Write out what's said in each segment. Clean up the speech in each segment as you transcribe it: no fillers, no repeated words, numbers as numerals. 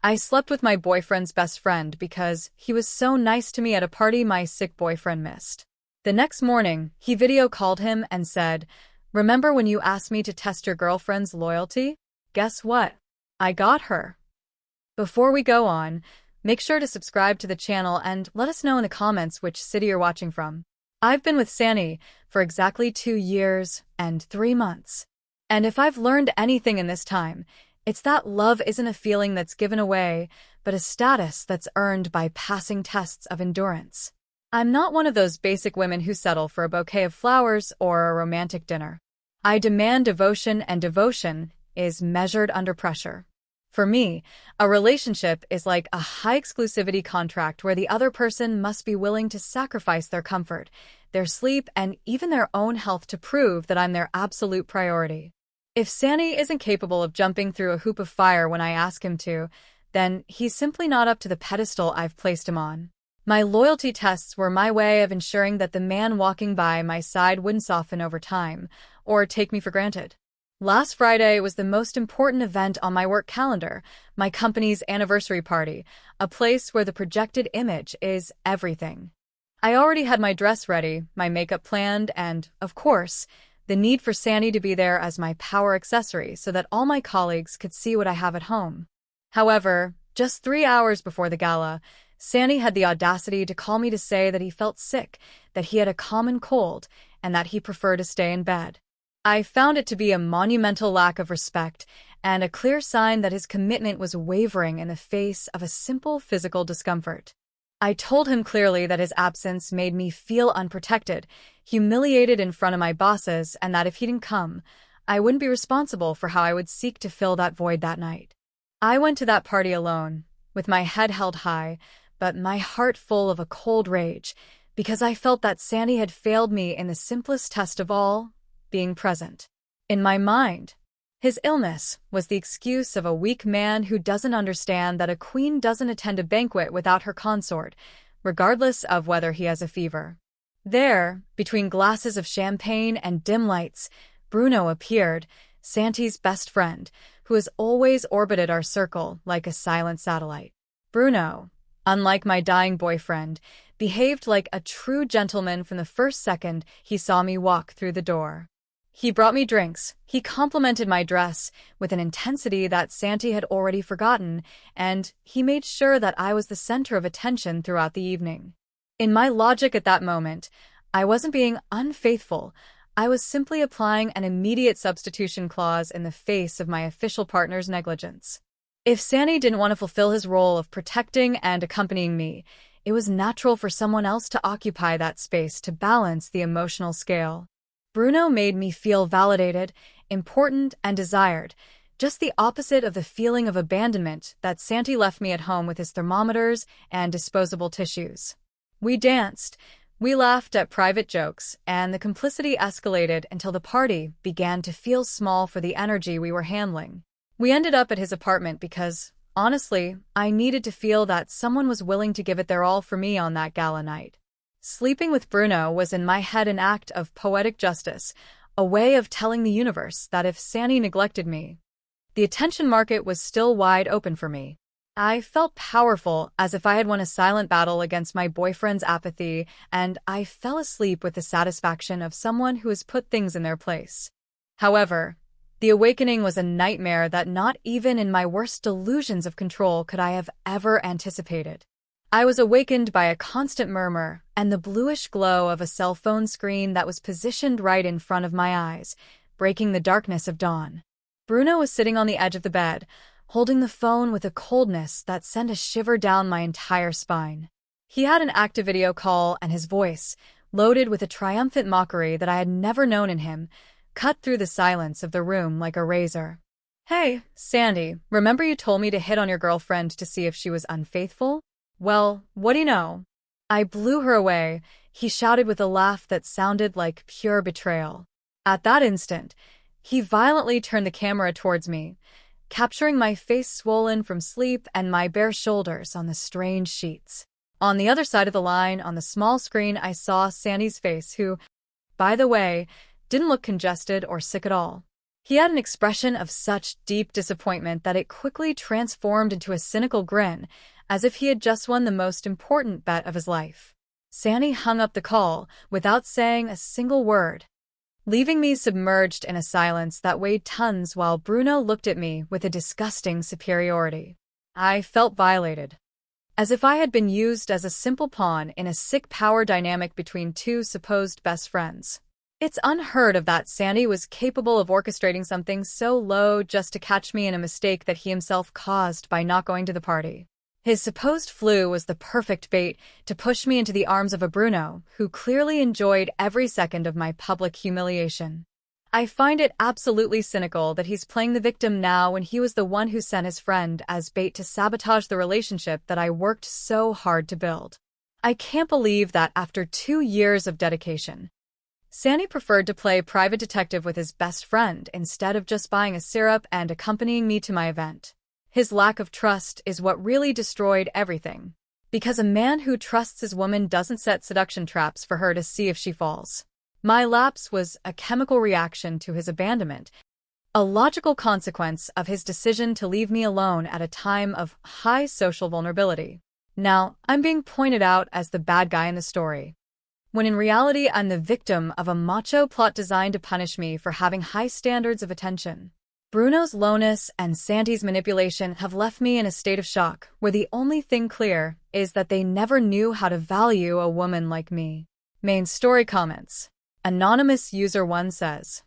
I slept with my boyfriend's best friend because he was so nice to me at a party my sick boyfriend missed. The next morning, he video called him and said, "Remember when you asked me to test your girlfriend's loyalty? Guess what? I got her." Before we go on, make sure to subscribe to the channel and let us know in the comments which city you're watching from. I've been with Sandy for exactly 2 years and 3 months. And if I've learned anything in this time, it's that love isn't a feeling that's given away, but a status that's earned by passing tests of endurance. I'm not one of those basic women who settle for a bouquet of flowers or a romantic dinner. I demand devotion, and devotion is measured under pressure. For me, a relationship is like a high exclusivity contract where the other person must be willing to sacrifice their comfort, their sleep, and even their own health to prove that I'm their absolute priority. If Sandy isn't capable of jumping through a hoop of fire when I ask him to, then he's simply not up to the pedestal I've placed him on. My loyalty tests were my way of ensuring that the man walking by my side wouldn't soften over time or take me for granted. Last Friday was the most important event on my work calendar, my company's anniversary party, a place where the projected image is everything. I already had my dress ready, my makeup planned, and, of course, the need for Sandy to be there as my power accessory so that all my colleagues could see what I have at home. However, just 3 hours before the gala, Sandy had the audacity to call me to say that he felt sick, that he had a common cold, and that he preferred to stay in bed. I found it to be a monumental lack of respect and a clear sign that his commitment was wavering in the face of a simple physical discomfort. I told him clearly that his absence made me feel unprotected, humiliated in front of my bosses, and that if he didn't come, I wouldn't be responsible for how I would seek to fill that void that night. I went to that party alone, with my head held high, but my heart full of a cold rage, because I felt that Sandy had failed me in the simplest test of all, being present. In my mind, his illness was the excuse of a weak man who doesn't understand that a queen doesn't attend a banquet without her consort, regardless of whether he has a fever. There, between glasses of champagne and dim lights, Bruno appeared, Sandy's best friend, who has always orbited our circle like a silent satellite. Bruno, unlike my dying boyfriend, behaved like a true gentleman from the first second he saw me walk through the door. He brought me drinks, he complimented my dress with an intensity that Sandy had already forgotten, and he made sure that I was the center of attention throughout the evening. In my logic at that moment, I wasn't being unfaithful, I was simply applying an immediate substitution clause in the face of my official partner's negligence. If Sandy didn't want to fulfill his role of protecting and accompanying me, it was natural for someone else to occupy that space to balance the emotional scale. Bruno made me feel validated, important, and desired, just the opposite of the feeling of abandonment that Sandy left me at home with his thermometers and disposable tissues. We danced, we laughed at private jokes, and the complicity escalated until the party began to feel small for the energy we were handling. We ended up at his apartment because, honestly, I needed to feel that someone was willing to give it their all for me on that gala night. Sleeping with Bruno was in my head an act of poetic justice, a way of telling the universe that if Sandy neglected me, the attention market was still wide open for me. I felt powerful, as if I had won a silent battle against my boyfriend's apathy, and I fell asleep with the satisfaction of someone who has put things in their place. However, the awakening was a nightmare that not even in my worst delusions of control could I have ever anticipated. I was awakened by a constant murmur and the bluish glow of a cell phone screen that was positioned right in front of my eyes, breaking the darkness of dawn. Bruno was sitting on the edge of the bed, holding the phone with a coldness that sent a shiver down my entire spine. He had an active video call, and his voice, loaded with a triumphant mockery that I had never known in him, cut through the silence of the room like a razor. "Hey, Sandy, remember you told me to hit on your girlfriend to see if she was unfaithful? Well, what do you know?" I blew her away, he shouted with a laugh that sounded like pure betrayal. At that instant, he violently turned the camera towards me, capturing my face swollen from sleep and my bare shoulders on the strange sheets. On the other side of the line, on the small screen, I saw Sandy's face, who, by the way, didn't look congested or sick at all. He had an expression of such deep disappointment that it quickly transformed into a cynical grin, as if he had just won the most important bet of his life. Sandy hung up the call without saying a single word, leaving me submerged in a silence that weighed tons while Bruno looked at me with a disgusting superiority. I felt violated, as if I had been used as a simple pawn in a sick power dynamic between two supposed best friends. It's unheard of that Sandy was capable of orchestrating something so low just to catch me in a mistake that he himself caused by not going to the party. His supposed flu was the perfect bait to push me into the arms of a Bruno who clearly enjoyed every second of my public humiliation. I find it absolutely cynical that he's playing the victim now when he was the one who sent his friend as bait to sabotage the relationship that I worked so hard to build. I can't believe that after 2 years of dedication, Sandy preferred to play private detective with his best friend instead of just buying a syrup and accompanying me to my event. His lack of trust is what really destroyed everything, because a man who trusts his woman doesn't set seduction traps for her to see if she falls. My lapse was a chemical reaction to his abandonment, a logical consequence of his decision to leave me alone at a time of high social vulnerability. Now, I'm being pointed out as the bad guy in the story, when in reality I'm the victim of a macho plot designed to punish me for having high standards of attention. Bruno's lowness and Sandy's manipulation have left me in a state of shock, where the only thing clear is that they never knew how to value a woman like me. Main story comments. Anonymous User 1 says,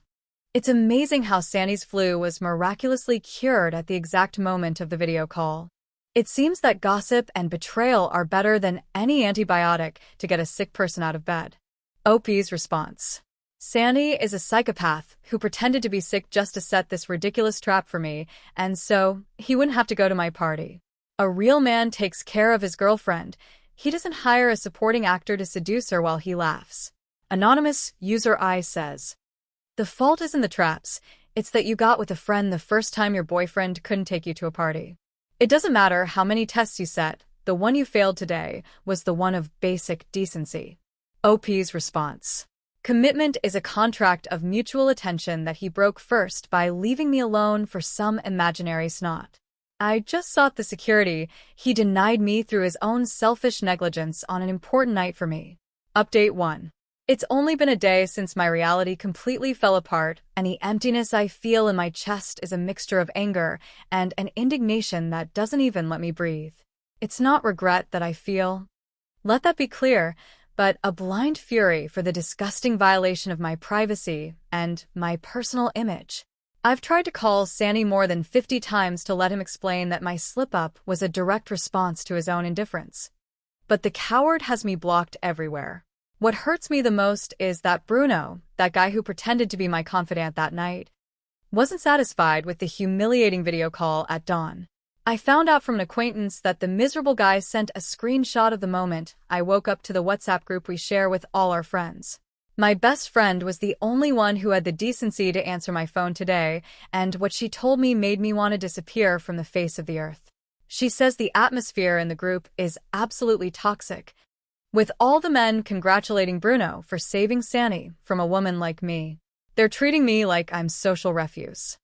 "It's amazing how Sandy's flu was miraculously cured at the exact moment of the video call. It seems that gossip and betrayal are better than any antibiotic to get a sick person out of bed." OP's response. Sandy is a psychopath who pretended to be sick just to set this ridiculous trap for me, and so he wouldn't have to go to my party. A real man takes care of his girlfriend. He doesn't hire a supporting actor to seduce her while he laughs. Anonymous User I says, "The fault isn't the traps, it's that you got with a friend the first time your boyfriend couldn't take you to a party. It doesn't matter how many tests you set, the one you failed today was the one of basic decency." OP's response. Commitment is a contract of mutual attention that he broke first by leaving me alone for some imaginary snot. I just sought the security he denied me through his own selfish negligence on an important night for me. Update 1. It's only been a day since my reality completely fell apart, and the emptiness I feel in my chest is a mixture of anger and an indignation that doesn't even let me breathe. It's not regret that I feel, let that be clear, but a blind fury for the disgusting violation of my privacy and my personal image. I've tried to call Sandy more than 50 times to let him explain that my slip-up was a direct response to his own indifference. But the coward has me blocked everywhere. What hurts me the most is that Bruno, that guy who pretended to be my confidant that night, wasn't satisfied with the humiliating video call at dawn. I found out from an acquaintance that the miserable guy sent a screenshot of the moment I woke up to the WhatsApp group we share with all our friends. My best friend was the only one who had the decency to answer my phone today, and what she told me made me want to disappear from the face of the earth. She says the atmosphere in the group is absolutely toxic, with all the men congratulating Bruno for saving Sandy from a woman like me. They're treating me like I'm social refuse,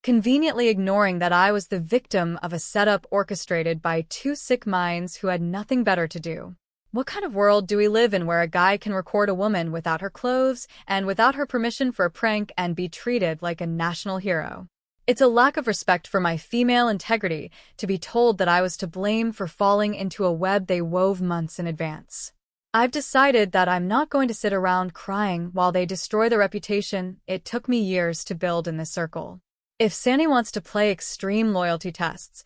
conveniently ignoring that I was the victim of a setup orchestrated by two sick minds who had nothing better to do. What kind of world do we live in where a guy can record a woman without her clothes and without her permission for a prank and be treated like a national hero? It's a lack of respect for my female integrity to be told that I was to blame for falling into a web they wove months in advance. I've decided that I'm not going to sit around crying while they destroy the reputation it took me years to build in this circle. If Sandy wants to play extreme loyalty tests,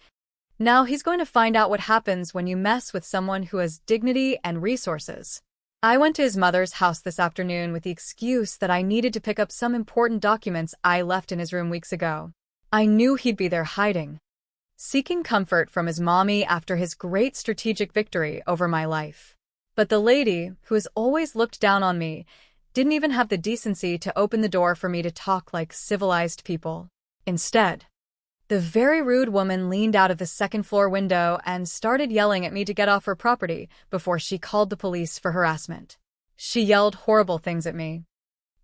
now he's going to find out what happens when you mess with someone who has dignity and resources. I went to his mother's house this afternoon with the excuse that I needed to pick up some important documents I left in his room weeks ago. I knew he'd be there hiding, seeking comfort from his mommy after his great strategic victory over my life. But the lady, who has always looked down on me, didn't even have the decency to open the door for me to talk like civilized people. Instead, the very rude woman leaned out of the second-floor window and started yelling at me to get off her property before she called the police for harassment. She yelled horrible things at me,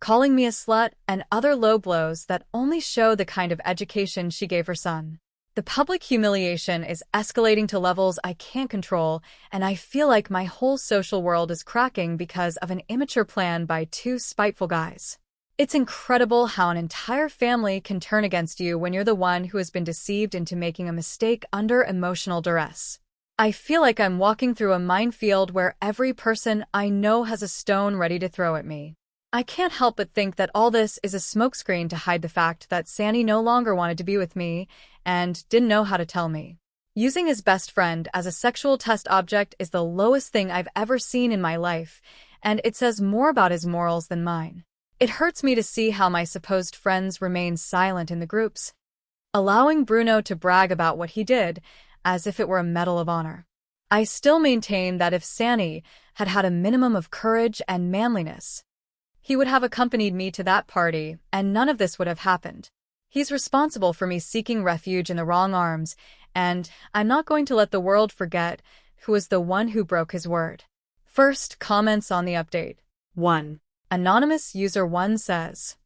calling me a slut, and other low blows that only show the kind of education she gave her son. The public humiliation is escalating to levels I can't control, and I feel like my whole social world is cracking because of an immature plan by two spiteful guys. It's incredible how an entire family can turn against you when you're the one who has been deceived into making a mistake under emotional duress. I feel like I'm walking through a minefield where every person I know has a stone ready to throw at me. I can't help but think that all this is a smokescreen to hide the fact that Sandy no longer wanted to be with me and didn't know how to tell me. Using his best friend as a sexual test object is the lowest thing I've ever seen in my life, and it says more about his morals than mine. It hurts me to see how my supposed friends remain silent in the groups, allowing Bruno to brag about what he did as if it were a medal of honor. I still maintain that if Sandy had had a minimum of courage and manliness, he would have accompanied me to that party, and none of this would have happened. He's responsible for me seeking refuge in the wrong arms, and I'm not going to let the world forget who was the one who broke his word. First, comments on the update. 1. Anonymous User 1 says,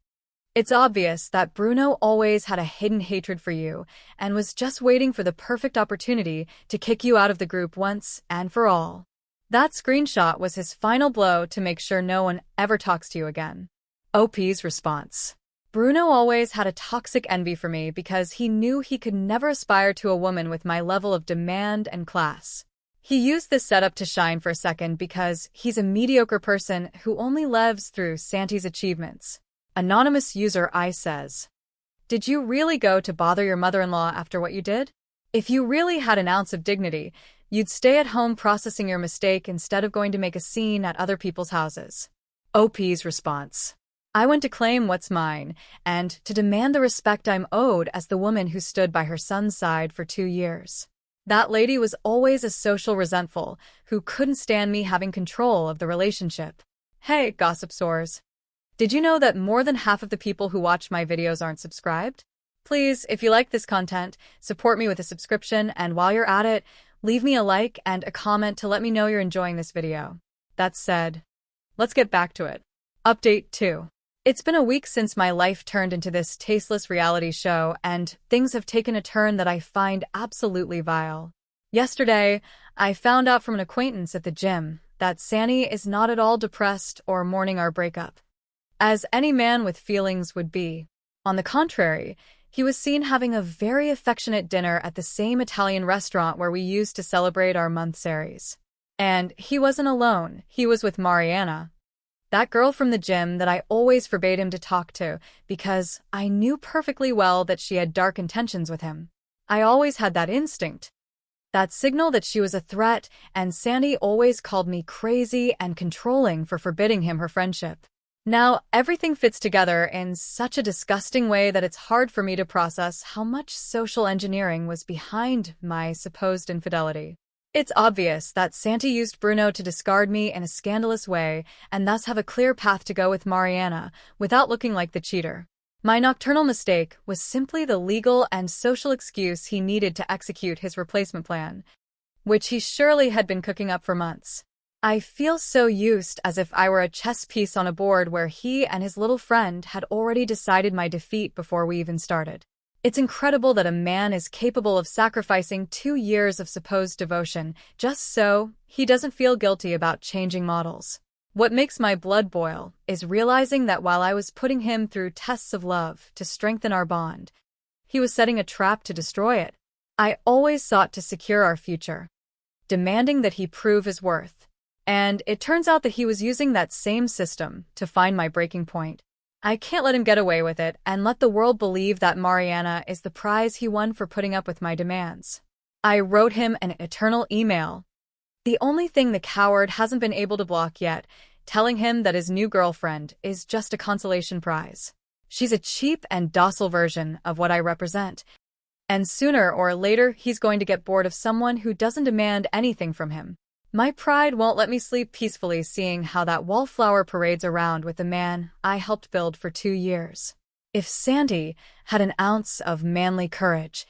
"It's obvious that Bruno always had a hidden hatred for you and was just waiting for the perfect opportunity to kick you out of the group once and for all. That screenshot was his final blow to make sure no one ever talks to you again." OP's response. Bruno always had a toxic envy for me because he knew he could never aspire to a woman with my level of demand and class. He used this setup to shine for a second because he's a mediocre person who only lives through Sandy's achievements. Anonymous User I says, "Did you really go to bother your mother-in-law after what you did? If you really had an ounce of dignity, you'd stay at home processing your mistake instead of going to make a scene at other people's houses." OP's response. "I went to claim what's mine and to demand the respect I'm owed as the woman who stood by her son's side for 2 years. That lady was always a social resentful who couldn't stand me having control of the relationship." Hey, gossip sores. Did you know that more than half of the people who watch my videos aren't subscribed? Please, if you like this content, support me with a subscription, and while you're at it, leave me a like and a comment to let me know you're enjoying this video. That said, let's get back to it. Update 2. It's been a week since my life turned into this tasteless reality show, and things have taken a turn that I find absolutely vile. Yesterday, I found out from an acquaintance at the gym that Sandy is not at all depressed or mourning our breakup, as any man with feelings would be. On the contrary, he was seen having a very affectionate dinner at the same Italian restaurant where we used to celebrate our month series. And he wasn't alone, he was with Mariana, that girl from the gym that I always forbade him to talk to because I knew perfectly well that she had dark intentions with him. I always had that instinct, that signal that she was a threat, and Sandy always called me crazy and controlling for forbidding him her friendship. Now, everything fits together in such a disgusting way that it's hard for me to process how much social engineering was behind my supposed infidelity. It's obvious that Sandy used Bruno to discard me in a scandalous way and thus have a clear path to go with Mariana without looking like the cheater. My nocturnal mistake was simply the legal and social excuse he needed to execute his replacement plan, which he surely had been cooking up for months. I feel so used as if I were a chess piece on a board where he and his little friend had already decided my defeat before we even started. It's incredible that a man is capable of sacrificing 2 years of supposed devotion just so he doesn't feel guilty about changing models. What makes my blood boil is realizing that while I was putting him through tests of love to strengthen our bond, he was setting a trap to destroy it. I always sought to secure our future, demanding that he prove his worth. And it turns out that he was using that same system to find my breaking point. I can't let him get away with it and let the world believe that Mariana is the prize he won for putting up with my demands. I wrote him an eternal email, the only thing the coward hasn't been able to block yet, telling him that his new girlfriend is just a consolation prize. She's a cheap and docile version of what I represent, and sooner or later he's going to get bored of someone who doesn't demand anything from him. My pride won't let me sleep peacefully seeing how that wallflower parades around with the man I helped build for 2 years. If Sandy had an ounce of manly courage,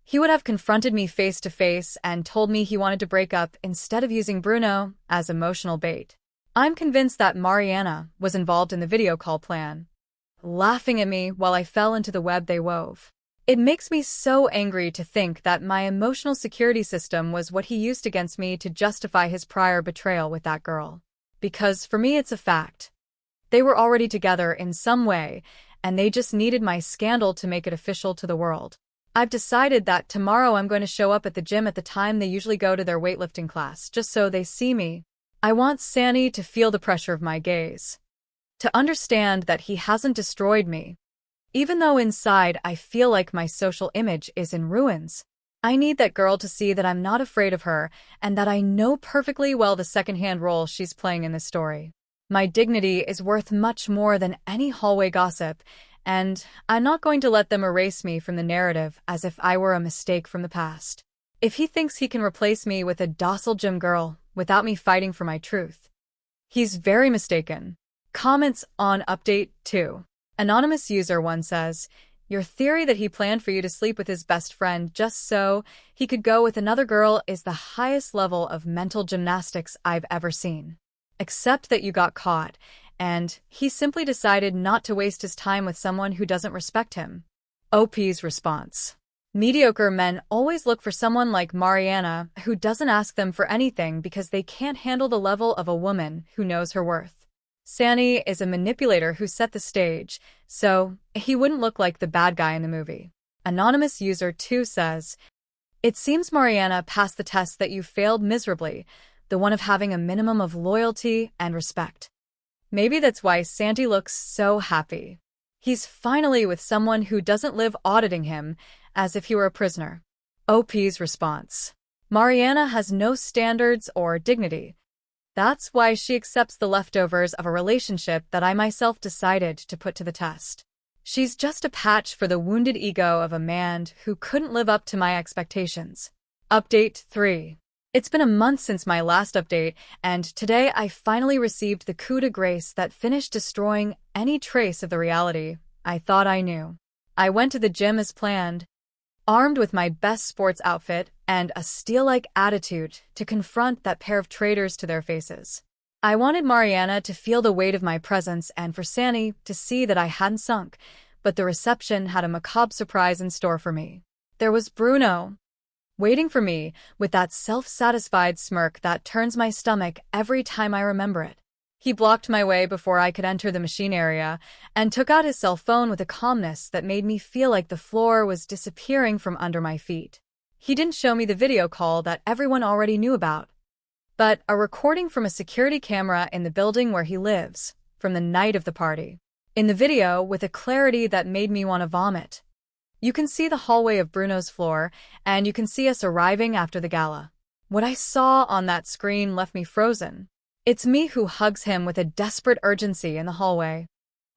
he would have confronted me face to face and told me he wanted to break up instead of using Bruno as emotional bait. I'm convinced that Mariana was involved in the video call plan, laughing at me while I fell into the web they wove. It makes me so angry to think that my emotional security system was what he used against me to justify his prior betrayal with that girl. Because for me it's a fact. They were already together in some way, and they just needed my scandal to make it official to the world. I've decided that tomorrow I'm going to show up at the gym at the time they usually go to their weightlifting class, just so they see me. I want Sandy to feel the pressure of my gaze, to understand that he hasn't destroyed me. Even though inside I feel like my social image is in ruins, I need that girl to see that I'm not afraid of her and that I know perfectly well the secondhand role she's playing in this story. My dignity is worth much more than any hallway gossip, and I'm not going to let them erase me from the narrative as if I were a mistake from the past. If he thinks he can replace me with a docile gym girl without me fighting for my truth, he's very mistaken. Comments on Update 2. Anonymous User 1 says, your theory that he planned for you to sleep with his best friend just so he could go with another girl is the highest level of mental gymnastics I've ever seen. Except that you got caught, and he simply decided not to waste his time with someone who doesn't respect him. OP's response. Mediocre men always look for someone like Mariana who doesn't ask them for anything because they can't handle the level of a woman who knows her worth. Sandy is a manipulator who set the stage, so he wouldn't look like the bad guy in the movie. Anonymous User 2 says, it seems Mariana passed the test that you failed miserably, the one of having a minimum of loyalty and respect. Maybe that's why Sandy looks so happy. He's finally with someone who doesn't live auditing him as if he were a prisoner. OP's response. Mariana has no standards or dignity. That's why she accepts the leftovers of a relationship that I myself decided to put to the test. She's just a patch for the wounded ego of a man who couldn't live up to my expectations. Update 3. It's been a month since my last update, and today I finally received the coup de grace that finished destroying any trace of the reality I thought I knew. I went to the gym as planned, armed with my best sports outfit and a steel-like attitude to confront that pair of traitors to their faces. I wanted Mariana to feel the weight of my presence and for Sandy to see that I hadn't sunk, but the reception had a macabre surprise in store for me. There was Bruno, waiting for me with that self-satisfied smirk that turns my stomach every time I remember it. He blocked my way before I could enter the machine area and took out his cell phone with a calmness that made me feel like the floor was disappearing from under my feet. He didn't show me the video call that everyone already knew about, but a recording from a security camera in the building where he lives, from the night of the party. In the video, with a clarity that made me want to vomit. You can see the hallway of Bruno's floor, and you can see us arriving after the gala. What I saw on that screen left me frozen. It's me who hugs him with a desperate urgency in the hallway,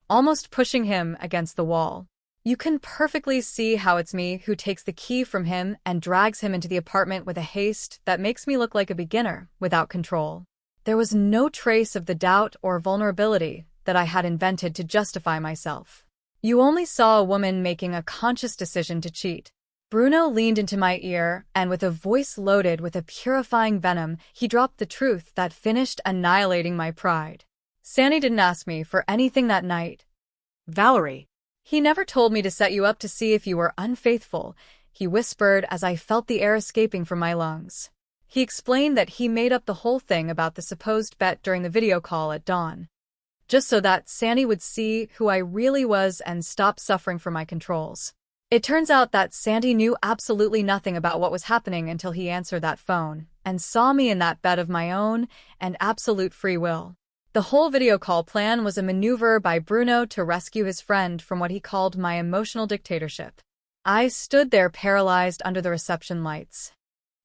almost pushing him against the wall. You can perfectly see how it's me who takes the key from him and drags him into the apartment with a haste that makes me look like a beginner without control. There was no trace of the doubt or vulnerability that I had invented to justify myself. You only saw a woman making a conscious decision to cheat. Bruno leaned into my ear, and with a voice loaded with a purifying venom, he dropped the truth that finished annihilating my pride. Sandy didn't ask me for anything that night. Valerie. He never told me to set you up to see if you were unfaithful, he whispered as I felt the air escaping from my lungs. He explained that he made up the whole thing about the supposed bet during the video call at dawn, just so that Sandy would see who I really was and stop suffering from my controls. It turns out that Sandy knew absolutely nothing about what was happening until he answered that phone and saw me in that bed of my own and absolute free will. The whole video call plan was a maneuver by Bruno to rescue his friend from what he called my emotional dictatorship. I stood there paralyzed under the reception lights,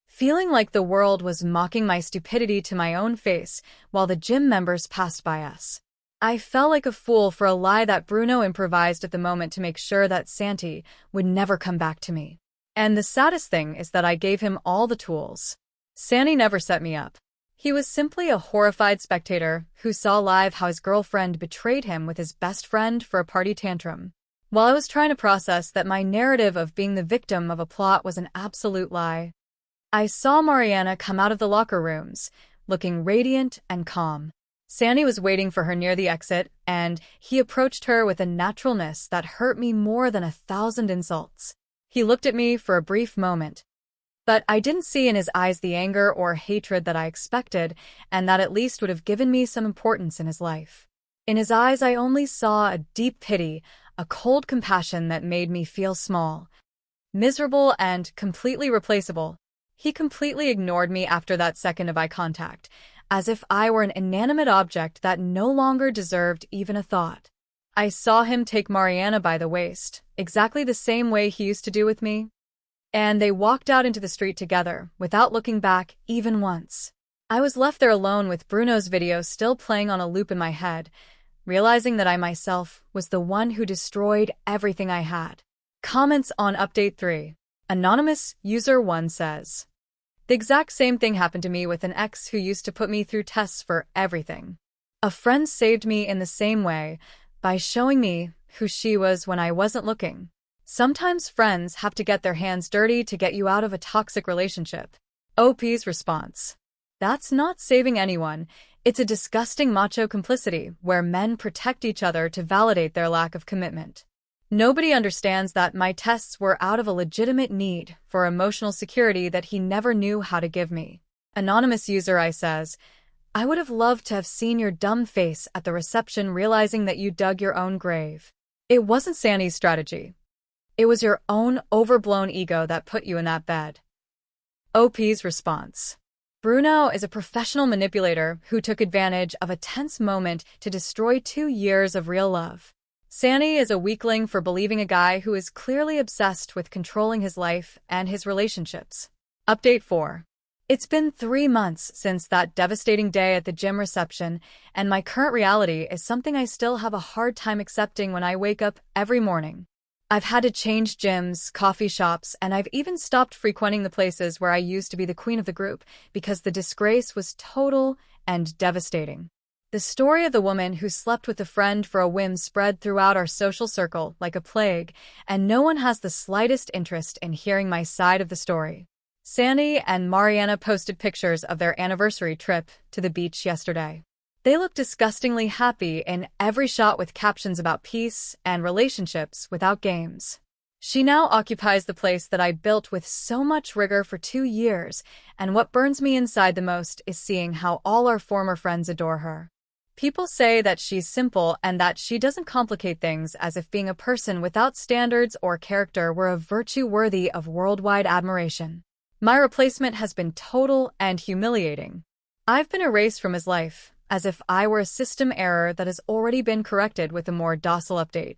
feeling like the world was mocking my stupidity to my own face while the gym members passed by us. I felt like a fool for a lie that Bruno improvised at the moment to make sure that Sandy would never come back to me. And the saddest thing is that I gave him all the tools. Sandy never set me up. He was simply a horrified spectator who saw live how his girlfriend betrayed him with his best friend for a party tantrum. While I was trying to process that my narrative of being the victim of a plot was an absolute lie, I saw Mariana come out of the locker rooms, looking radiant and calm. Sandy was waiting for her near the exit, and he approached her with a naturalness that hurt me more than 1,000 insults. He looked at me for a brief moment, but I didn't see in his eyes the anger or hatred that I expected, and that at least would have given me some importance in his life. In his eyes, I only saw a deep pity, a cold compassion that made me feel small, miserable, and completely replaceable. He completely ignored me after that second of eye contact, as if I were an inanimate object that no longer deserved even a thought. I saw him take Mariana by the waist, exactly the same way he used to do with me, and they walked out into the street together, without looking back even once. I was left there alone with Bruno's video still playing on a loop in my head, realizing that I myself was the one who destroyed everything I had. Comments on Update 3. Anonymous User 1 says, "The exact same thing happened to me with an ex who used to put me through tests for everything. A friend saved me in the same way, by showing me who she was when I wasn't looking. Sometimes friends have to get their hands dirty to get you out of a toxic relationship." OP's response: "That's not saving anyone. It's a disgusting macho complicity where men protect each other to validate their lack of commitment. Nobody understands that my tests were out of a legitimate need for emotional security that he never knew how to give me." Anonymous User I says, "I would have loved to have seen your dumb face at the reception realizing that you dug your own grave. It wasn't Sandy's strategy. It was your own overblown ego that put you in that bed." OP's response: "Bruno is a professional manipulator who took advantage of a tense moment to destroy 2 years of real love. Sandy is a weakling for believing a guy who is clearly obsessed with controlling his life and his relationships." Update 4. It's been 3 months since that devastating day at the gym reception, and my current reality is something I still have a hard time accepting when I wake up every morning. I've had to change gyms, coffee shops, and I've even stopped frequenting the places where I used to be the queen of the group because the disgrace was total and devastating. The story of the woman who slept with a friend for a whim spread throughout our social circle like a plague, and no one has the slightest interest in hearing my side of the story. Sandy and Mariana posted pictures of their anniversary trip to the beach yesterday. They look disgustingly happy in every shot with captions about peace and relationships without games. She now occupies the place that I built with so much rigor for 2 years, and what burns me inside the most is seeing how all our former friends adore her. People say that she's simple and that she doesn't complicate things, as if being a person without standards or character were a virtue worthy of worldwide admiration. My replacement has been total and humiliating. I've been erased from his life, as if I were a system error that has already been corrected with a more docile update.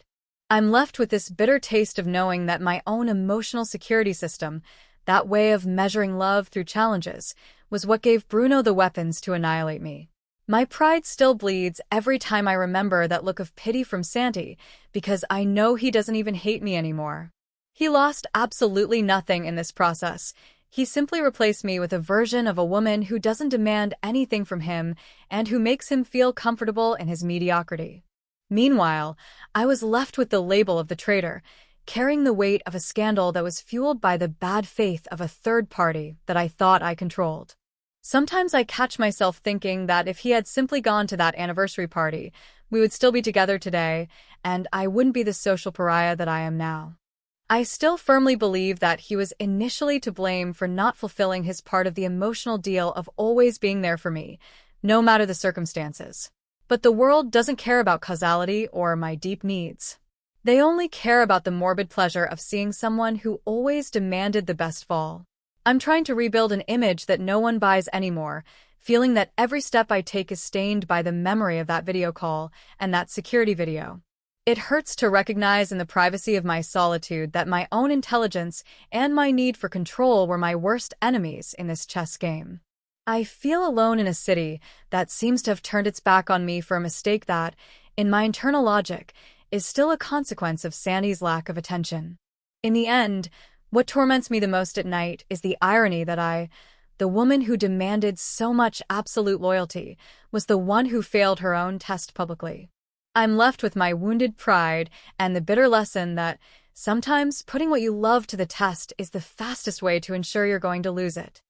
I'm left with this bitter taste of knowing that my own emotional security system, that way of measuring love through challenges, was what gave Bruno the weapons to annihilate me. My pride still bleeds every time I remember that look of pity from Sandy, because I know he doesn't even hate me anymore. He lost absolutely nothing in this process. He simply replaced me with a version of a woman who doesn't demand anything from him and who makes him feel comfortable in his mediocrity. Meanwhile, I was left with the label of the traitor, carrying the weight of a scandal that was fueled by the bad faith of a third party that I thought I controlled. Sometimes I catch myself thinking that if he had simply gone to that anniversary party, we would still be together today, and I wouldn't be the social pariah that I am now. I still firmly believe that he was initially to blame for not fulfilling his part of the emotional deal of always being there for me, no matter the circumstances. But the world doesn't care about causality or my deep needs. They only care about the morbid pleasure of seeing someone who always demanded the best fall. I'm trying to rebuild an image that no one buys anymore, feeling that every step I take is stained by the memory of that video call and that security video. It hurts to recognize in the privacy of my solitude that my own intelligence and my need for control were my worst enemies in this chess game. I feel alone in a city that seems to have turned its back on me for a mistake that, in my internal logic, is still a consequence of Sandy's lack of attention. In the end, what torments me the most at night is the irony that the woman who demanded so much absolute loyalty, was the one who failed her own test publicly. I'm left with my wounded pride and the bitter lesson that sometimes putting what you love to the test is the fastest way to ensure you're going to lose it.